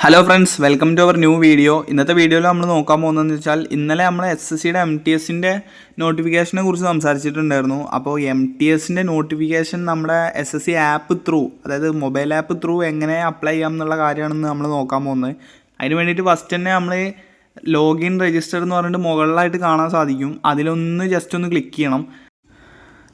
Hello friends, welcome to our new video. ഇന്നത്തെ വീഡിയോയിൽ നമ്മൾ നോക്കാൻ പോകുന്നതെന്ന് വെച്ചാൽ ഇന്നലെ നമ്മൾ SSCയുടെ MTSൻ്റെ നോട്ടിഫിക്കേഷനെ കുറിച്ച് സംസാരിച്ചിട്ടുണ്ടായിരുന്നു. അപ്പോൾ MTSൻ്റെ നോട്ടിഫിക്കേഷൻ നമ്മുടെ SSC ആപ്പ് ത്രൂ, അതായത് മൊബൈൽ ആപ്പ് ത്രൂ എങ്ങനെ അപ്ലൈ ചെയ്യാം എന്നുള്ള കാര്യമാണെന്ന് നമ്മൾ നോക്കാൻ പോകുന്നത്. അതിന് വേണ്ടിയിട്ട് ഫസ്റ്റ് തന്നെ നമ്മൾ ലോഗിൻ രജിസ്റ്റർ എന്ന് പറഞ്ഞിട്ട് മുകളിലായിട്ട് കാണാൻ സാധിക്കും. അതിലൊന്ന് ജസ്റ്റ് ഒന്ന് ക്ലിക്ക് ചെയ്യണം.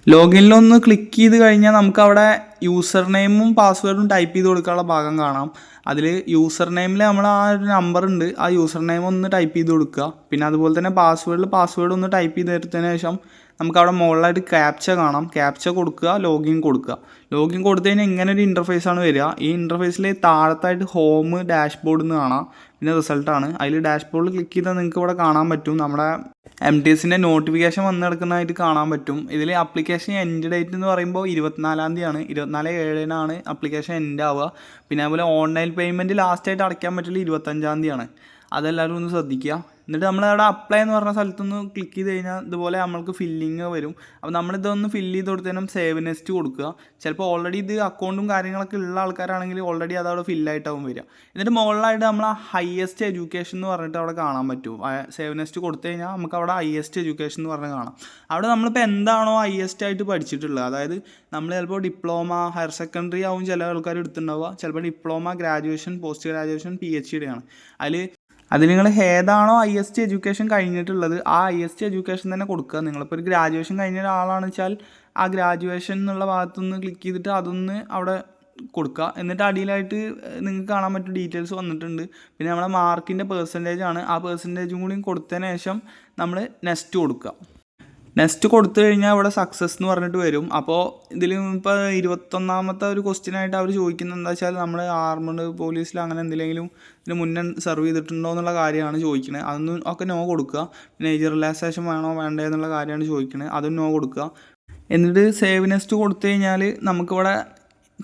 ലോഗിനിലൊന്ന് ക്ലിക്ക് ചെയ്ത് കഴിഞ്ഞാൽ നമുക്ക് അവിടെ യൂസർ നെയിമും പാസ്വേഡും ടൈപ്പ് ചെയ്ത് കൊടുക്കാനുള്ള ഭാഗം കാണാം. അതിൽ യൂസർ നെയിമിൽ നമ്മൾ ആ ഒരു നമ്പർ ഉണ്ട്, ആ യൂസർ നെയിം ഒന്ന് ടൈപ്പ് ചെയ്ത് കൊടുക്കുക. പിന്നെ അതുപോലെ തന്നെ പാസ്വേഡ് ഒന്ന് ടൈപ്പ് ചെയ്ത് എടുത്തതിന് ശേഷം നമുക്ക് അവിടെ മുകളിലായിട്ട് ക്യാപ്ച കാണാം. ക്യാപ്ച കൊടുക്കുക, ലോഗിൻ കൊടുക്കുക. ലോഗിൻ കൊടുത്തു കഴിഞ്ഞാൽ ഇങ്ങനെ ഒരു ഇൻ്റർഫേസാണ് വരിക. ഈ ഇൻ്റർഫേസിൽ താഴത്തായിട്ട് ഹോം, ഡാഷ്ബോർഡ് എന്ന് കാണാം, പിന്നെ റിസൾട്ടാണ്. അതിൽ ഡാഷ്ബോർഡിൽ ക്ലിക്ക് ചെയ്താൽ നിങ്ങൾക്ക് ഇവിടെ കാണാൻ പറ്റും നമ്മുടെ MTSൻ്റെ നോട്ടിഫിക്കേഷൻ വന്ന് കിടക്കുന്നതായിട്ട് കാണാൻ പറ്റും. ഇതിൽ ആപ്ലിക്കേഷൻ എൻഡ് ഡേറ്റ് എന്ന് പറയുമ്പോൾ 24-ാം തീയതിയാണ്, 24/7 ആപ്ലിക്കേഷൻ എൻഡ് ആവുക. പിന്നെ അതുപോലെ ഓൺലൈൻ പേയ്മെൻറ്റ് ലാസ്റ്റായിട്ട് അടയ്ക്കാൻ പറ്റില്ല 25-ാം തീയതിയാണ്. അതെല്ലാവരും ഒന്ന് ശ്രദ്ധിക്കുക. എന്നിട്ട് നമ്മളവിടെ അപ്ലൈ എന്ന് പറഞ്ഞ സ്ഥലത്തൊന്ന് ക്ലിക്ക് ചെയ്ത് കഴിഞ്ഞാൽ ഇതുപോലെ നമ്മൾക്ക് ഫില്ലിങ് വരും. അപ്പോൾ നമ്മളിതൊന്ന് ഫില്ല് ചെയ്ത് കൊടുത്തതിനും സേവ് നെക്സ്റ്റ് കൊടുക്കുക. ചിലപ്പോൾ ഓൾറെഡി ഇത് അക്കൗണ്ടും കാര്യങ്ങളൊക്കെ ഉള്ള ആൾക്കാരാണെങ്കിൽ ഓൾറെഡി അതവിടെ ഫില്ലായിട്ടാവും വരിക. എന്നിട്ട് മുകളിലായിട്ട് നമ്മൾ ഹയസ്റ്റ് എഡ്യൂക്കേഷൻ എന്ന് പറഞ്ഞിട്ട് അവിടെ കാണാൻ പറ്റും. സേവ് നെക്സ്റ്റ് കൊടുത്തു കഴിഞ്ഞാൽ നമുക്ക് അവിടെ ഹയസ്റ്റ് എഡ്യൂക്കേഷൻ എന്ന് പറഞ്ഞ് കാണാം. അവിടെ നമ്മളിപ്പോൾ എന്താണോ ഹയസ്റ്റ് ആയിട്ട് പഠിച്ചിട്ടുള്ളത്, അതായത് നമ്മൾ ചിലപ്പോൾ ഡിപ്ലോമ, ഹയർ സെക്കൻഡറി ആവും ചില ആൾക്കാർ എടുത്തിട്ടുണ്ടാവുക, ചിലപ്പോൾ diploma, graduation, post graduation, PhD ആണ്. അതിൽ നിങ്ങൾ ഏതാണോ ഹയസ്റ്റ് എഡ്യൂക്കേഷൻ കഴിഞ്ഞിട്ടുള്ളത് ആ ഹയസ്റ്റ് എഡ്യൂക്കേഷൻ തന്നെ കൊടുക്കുക. നിങ്ങളിപ്പോൾ ഒരു ഗ്രാജുവേഷൻ കഴിഞ്ഞ ഒരാളാണെന്ന് വെച്ചാൽ ആ ഗ്രാജുവേഷൻ എന്നുള്ള ഭാഗത്തുനിന്ന് ക്ലിക്ക് ചെയ്തിട്ട് അതൊന്ന് അവിടെ കൊടുക്കുക. എന്നിട്ട് അടിയിലായിട്ട് നിങ്ങൾക്ക് കാണാൻ പറ്റും ഡീറ്റെയിൽസ് വന്നിട്ടുണ്ട്. പിന്നെ നമ്മുടെ മാർക്കിൻ്റെ പെർസെൻറ്റേജ് ആണ്, ആ പെർസെൻറ്റേജും കൂടി കൊടുത്തതിന് ശേഷം നമ്മൾ നെക്സ്റ്റ് കൊടുക്കുക. നെക്സ്റ്റ് കൊടുത്തു കഴിഞ്ഞാൽ ഇവിടെ സക്സസ് എന്ന് പറഞ്ഞിട്ട് വരും. അപ്പോൾ ഇതിൽ ഇപ്പോൾ 21-ാമത്തെ ഒരു ക്വസ്റ്റ്യനായിട്ട് അവർ ചോദിക്കുന്നത് എന്താ വെച്ചാൽ നമ്മൾ ആർമഡ് പോലീസിൽ അങ്ങനെ എന്തെങ്കിലും ഇതിന് മുന്നേ സെർവ് ചെയ്തിട്ടുണ്ടോ എന്നുള്ള കാര്യമാണ് ചോദിക്കുന്നത്. അതൊന്നും ഒക്കെ നോ കൊടുക്കുക. പിന്നെ ഏജ് റിലാക്സേഷൻ വേണോ വേണ്ടേ എന്നുള്ള കാര്യമാണ് ചോദിക്കുന്നത്, അതും നോ കൊടുക്കുക. എന്നിട്ട് സേവ് നെക്സ്റ്റ് കൊടുത്തു കഴിഞ്ഞാൽ നമുക്കിവിടെ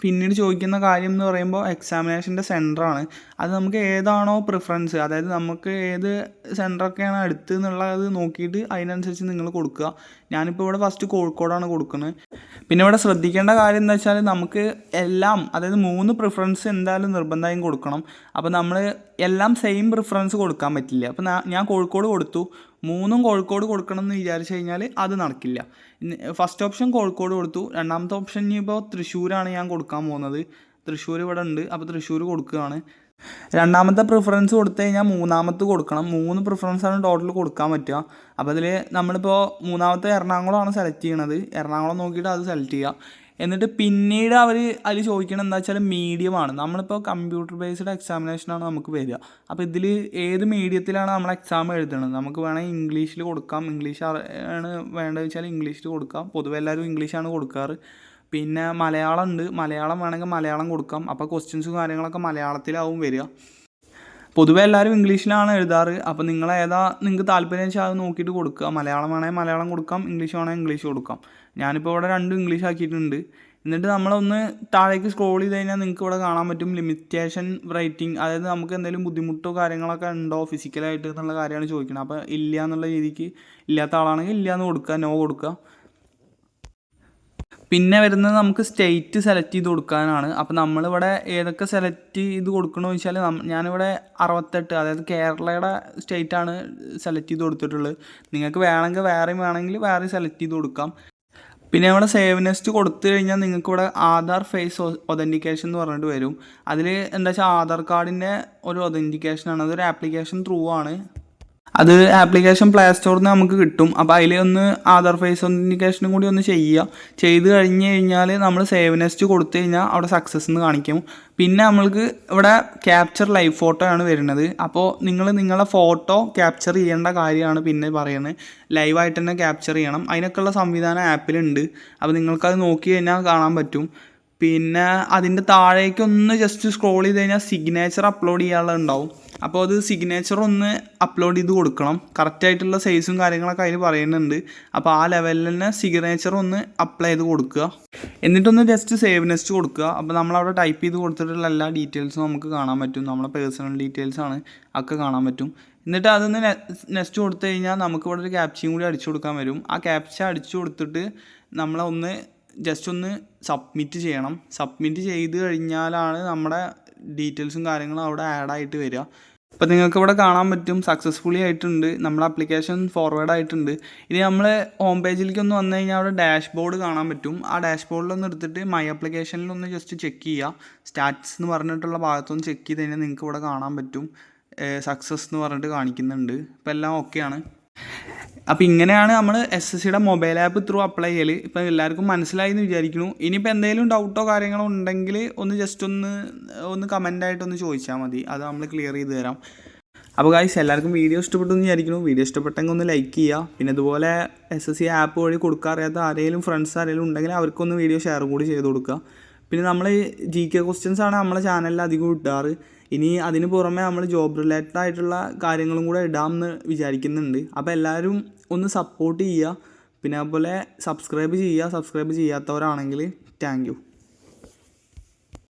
പിന്നീട് ചോദിക്കുന്ന കാര്യം എന്ന് പറയുമ്പോൾ എക്സാമിനേഷൻ്റെ സെൻറ്ററാണ്. അത് നമുക്ക് ഏതാണോ പ്രിഫറൻസ്, അതായത് നമുക്ക് ഏത് സെൻറ്ററൊക്കെയാണ് അടുത്ത് എന്നുള്ളത് നോക്കിയിട്ട് അതിനനുസരിച്ച് നിങ്ങൾ കൊടുക്കുക. ഞാനിപ്പോൾ ഇവിടെ ഫസ്റ്റ് കോഴിക്കോടാണ് കൊടുക്കുന്നത്. പിന്നെ ഇവിടെ ശ്രദ്ധിക്കേണ്ട കാര്യം എന്താ വെച്ചാൽ നമുക്ക് എല്ലാം, അതായത് 3 പ്രിഫറൻസ് എന്തായാലും നിർബന്ധമായും കൊടുക്കണം. അപ്പോൾ നമ്മൾ എല്ലാം സെയിം പ്രിഫറൻസ് കൊടുക്കാൻ പറ്റില്ല. അപ്പോൾ ഞാൻ കോഴിക്കോട് കൊടുത്തു, 3ഉം കോഴിക്കോട് കൊടുക്കണം എന്ന് വിചാരിച്ചു കഴിഞ്ഞാൽ അത് നടക്കില്ല. ഫസ്റ്റ് ഓപ്ഷൻ കോഴിക്കോട് കൊടുത്തു, രണ്ടാമത്തെ ഓപ്ഷൻ ഇനിയിപ്പോൾ തൃശ്ശൂരാണ് ഞാൻ കൊടുക്കാൻ പോകുന്നത്. തൃശ്ശൂർ ഇവിടെ ഉണ്ട്, അപ്പോൾ തൃശ്ശൂർ കൊടുക്കുകയാണ്. രണ്ടാമത്തെ പ്രിഫറൻസ് കൊടുത്തു കഴിഞ്ഞാൽ മൂന്നാമത്തെ കൊടുക്കണം. 3 പ്രിഫറൻസാണ് ടോട്ടൽ കൊടുക്കാൻ പറ്റുക. അപ്പോൾ അതിൽ നമ്മളിപ്പോൾ മൂന്നാമത്തെ എറണാകുളമാണ് സെലക്ട് ചെയ്യണത്. എറണാകുളം നോക്കിയിട്ട് അത് സെലക്ട് ചെയ്യുക. എന്നിട്ട് പിന്നീട് അവർ അതിൽ ചോദിക്കണം എന്താ വെച്ചാൽ മീഡിയമാണ്. നമ്മളിപ്പോൾ കമ്പ്യൂട്ടർ ബേസ്ഡ് എക്സാമിനേഷനാണ് നമുക്ക് വരിക. അപ്പോൾ ഇതിൽ ഏത് മീഡിയത്തിലാണ് നമ്മൾ എക്സാം എഴുതുന്നത്, നമുക്ക് വേണമെങ്കിൽ ഇംഗ്ലീഷിൽ കൊടുക്കാം. ഇംഗ്ലീഷ് ആണ് വേണ്ടതെന്ന് വെച്ചാൽ ഇംഗ്ലീഷിൽ കൊടുക്കാം. പൊതുവെ എല്ലാവരും ഇംഗ്ലീഷാണ് കൊടുക്കാറ്. പിന്നെ മലയാളം ഉണ്ട്, മലയാളം വേണമെങ്കിൽ മലയാളം കൊടുക്കാം. അപ്പോൾ ക്വസ്റ്റ്യൻസും കാര്യങ്ങളൊക്കെ മലയാളത്തിലാവും വരിക. പൊതുവെ എല്ലാവരും ഇംഗ്ലീഷിലാണ് എഴുതാറ്. അപ്പോൾ നിങ്ങൾക്ക് താല്പര്യം വെച്ചാൽ അത് നോക്കിയിട്ട് കൊടുക്കുക. മലയാളം വേണമെങ്കിൽ മലയാളം കൊടുക്കാം, ഇംഗ്ലീഷ് വേണമെങ്കിൽ ഇംഗ്ലീഷ് കൊടുക്കാം. ഞാനിപ്പോൾ ഇവിടെ 2 ഇംഗ്ലീഷ് ആക്കിയിട്ടുണ്ട്. എന്നിട്ട് നമ്മളൊന്ന് താഴേക്ക് സ്ക്രോൾ ചെയ്ത് കഴിഞ്ഞാൽ നിങ്ങൾക്ക് ഇവിടെ കാണാൻ പറ്റും ലിമിറ്റേഷൻ റൈറ്റിംഗ്, അതായത് നമുക്ക് എന്തെങ്കിലും ബുദ്ധിമുട്ടോ കാര്യങ്ങളൊക്കെ ഉണ്ടോ ഫിസിക്കലായിട്ട് എന്നുള്ള കാര്യമാണ് ചോദിക്കുന്നത്. അപ്പോൾ ഇല്ല എന്നുള്ള രീതിക്ക്, ഇല്ലാത്ത ആളാണെങ്കിൽ ഇല്ല എന്ന് കൊടുക്കുക, നോ കൊടുക്കുക. പിന്നെ വരുന്നത് നമുക്ക് സ്റ്റേറ്റ് സെലക്ട് ചെയ്ത് കൊടുക്കാനാണ്. അപ്പോൾ നമ്മളിവിടെ ഏതൊക്കെ സെലക്ട് ചെയ്ത് കൊടുക്കണമെന്ന് വെച്ചാൽ ഞാനിവിടെ 68, അതായത് കേരളയുടെ സ്റ്റേറ്റാണ് സെലക്ട് ചെയ്ത് കൊടുത്തിട്ടുള്ളത്. നിങ്ങൾക്ക് വേണമെങ്കിൽ വേറെ സെലക്ട് ചെയ്ത് കൊടുക്കാം. പിന്നെ ഇവിടെ സേവ് നെക്സ്റ്റ് കൊടുത്തു കഴിഞ്ഞാൽ നിങ്ങൾക്ക് ഇവിടെ ആധാർ ഫേസ് ഒതൻറ്റിക്കേഷൻ എന്ന് പറഞ്ഞിട്ട് വരും. അതിൽ എന്താ വെച്ചാൽ ആധാർ കാർഡിൻ്റെ ഒരു ഒതൻറ്റിക്കേഷനാണ്, അതൊരു ആപ്ലിക്കേഷൻ ത്രൂ ആണ്. അത് ആപ്ലിക്കേഷൻ പ്ലേ സ്റ്റോറിൽ നിന്ന് നമുക്ക് കിട്ടും. അപ്പോൾ അതിൽ ഒന്ന് ആധാർ ഫേസ് ഒതൻറ്റിക്കേഷനും കൂടി ഒന്ന് ചെയ്ത് കഴിഞ്ഞ് കഴിഞ്ഞാൽ നമ്മൾ സേവ് നെക്സ്റ്റ് കൊടുത്തു കഴിഞ്ഞാൽ അവിടെ സക്സസ് എന്ന് കാണിക്കും. പിന്നെ നമ്മൾക്ക് ഇവിടെ ക്യാപ്ചർ ലൈവ് ഫോട്ടോ ആണ് വരുന്നത്. അപ്പോൾ നിങ്ങളെ ഫോട്ടോ ക്യാപ്ചർ ചെയ്യേണ്ട കാര്യമാണ് പിന്നെ പറയുന്നത്. ലൈവായിട്ട് തന്നെ ക്യാപ്ചർ ചെയ്യണം. അതിനൊക്കെയുള്ള സംവിധാനം ആപ്പിലുണ്ട്. അപ്പോൾ നിങ്ങൾക്കത് നോക്കി കഴിഞ്ഞാൽ കാണാൻ പറ്റും. പിന്നെ അതിൻ്റെ താഴേക്കൊന്ന് ജസ്റ്റ് സ്ക്രോൾ ചെയ്ത് കഴിഞ്ഞാൽ സിഗ്നേച്ചർ അപ്ലോഡ് ചെയ്യാനുള്ളത് ഉണ്ടാവും. അപ്പോൾ അത് സിഗ്നേച്ചർ ഒന്ന് അപ്ലോഡ് ചെയ്ത് കൊടുക്കണം. കറക്റ്റായിട്ടുള്ള സൈസും കാര്യങ്ങളൊക്കെ അതിൽ പറയുന്നുണ്ട്. അപ്പോൾ ആ ലെവലിൽ തന്നെ സിഗ്നേച്ചർ ഒന്ന് അപ്ലൈ ചെയ്ത് കൊടുക്കുക. എന്നിട്ടൊന്ന് ജസ്റ്റ് സേവ് നെക്സ്റ്റ് കൊടുക്കുക. അപ്പോൾ നമ്മളവിടെ ടൈപ്പ് ചെയ്ത് കൊടുത്തിട്ടുള്ള എല്ലാ ഡീറ്റെയിൽസും നമുക്ക് കാണാൻ പറ്റും. നമ്മുടെ പേഴ്സണൽ ഡീറ്റെയിൽസാണ്, ഒക്കെ കാണാൻ പറ്റും. എന്നിട്ട് അതൊന്ന് നെക്സ്റ്റ് കൊടുത്തു കഴിഞ്ഞാൽ നമുക്കിവിടെ ഒരു ക്യാപ്ചയും കൂടി അടിച്ചു കൊടുക്കാൻ വരും. ആ ക്യാപ്ച അടിച്ചു കൊടുത്തിട്ട് നമ്മളൊന്ന് ജസ്റ്റ് ഒന്ന് സബ്മിറ്റ് ചെയ്യണം. സബ്മിറ്റ് ചെയ്ത് കഴിഞ്ഞാലാണ് നമ്മുടെ ഡീറ്റെയിൽസും കാര്യങ്ങളും അവിടെ ആഡ് ആയിട്ട് വരിക. അപ്പോൾ നിങ്ങൾക്ക് ഇവിടെ കാണാൻ പറ്റും സക്സസ്ഫുള്ളി ആയിട്ടുണ്ട്, നമ്മുടെ ആപ്ലിക്കേഷൻ ഫോർവേഡ് ആയിട്ടുണ്ട്. ഇനി നമ്മൾ ഹോം പേജിലേക്ക് ഒന്ന് വന്നു കഴിഞ്ഞാൽ അവിടെ ഡാഷ്ബോർഡ് കാണാൻ പറ്റും. ആ ഡാഷ്ബോർഡിലൊന്ന് എടുത്തിട്ട് മൈ ആപ്ലിക്കേഷനിലൊന്ന് ജസ്റ്റ് ചെക്ക് ചെയ്യുക. സ്റ്റാറ്റസ് എന്ന് പറഞ്ഞിട്ടുള്ള ഭാഗത്തൊന്ന് ചെക്ക് ചെയ്ത് കഴിഞ്ഞാൽ നിങ്ങൾക്ക് ഇവിടെ കാണാൻ പറ്റും സക്സസ് എന്ന് പറഞ്ഞിട്ട് കാണിക്കുന്നുണ്ട്. ഇപ്പോൾ എല്ലാം ഓക്കെയാണ്. അപ്പോൾ ഇങ്ങനെയാണ് നമ്മൾ SSCയുടെ മൊബൈൽ ആപ്പ് ത്രൂ അപ്ലൈ ചെയ്യൽ. ഇപ്പോൾ എല്ലാവർക്കും മനസ്സിലായി എന്ന് വിചാരിക്കുന്നു. ഇനിയിപ്പോൾ എന്തെങ്കിലും ഡൗട്ടോ കാര്യങ്ങളോ ഉണ്ടെങ്കിൽ ഒന്ന് ജസ്റ്റ് ഒന്ന് കമൻ്റായിട്ടൊന്ന് ചോദിച്ചാൽ മതി, അത് നമ്മൾ ക്ലിയർ ചെയ്ത് തരാം. അപ്പോൾ ഗൈസ് എല്ലാവർക്കും വീഡിയോ ഇഷ്ടപ്പെട്ടു എന്ന് വിചാരിക്കുന്നു. വീഡിയോ ഇഷ്ടപ്പെട്ടെങ്കിൽ ഒന്ന് ലൈക്ക് ചെയ്യുക. പിന്നെ ഇതുപോലെ SSC ആപ്പ് വഴി കൊടുക്കാറിയാത്ത ആരെങ്കിലും ഫ്രണ്ട്സ് ആരെങ്കിലും ഉണ്ടെങ്കിൽ അവർക്കൊന്ന് വീഡിയോ ഷെയർ കൂടി ചെയ്ത് കൊടുക്കുക. പിന്നെ നമ്മൾ GK ക്വസ്റ്റ്യൻസാണ് നമ്മളെ ചാനലിൽ അധികം ഇടാറ്. ഇനി അതിന് പുറമെ നമ്മൾ ജോബ് റിലേറ്റഡ് ആയിട്ടുള്ള കാര്യങ്ങളും കൂടെ ഇടാമെന്ന് വിചാരിക്കുന്നുണ്ട്. അപ്പോൾ എല്ലാവരും ഒന്ന് സപ്പോർട്ട് ചെയ്യുക. പിന്നെ അതുപോലെ സബ്സ്ക്രൈബ് ചെയ്യാത്തവരാണെങ്കിൽ താങ്ക് യു.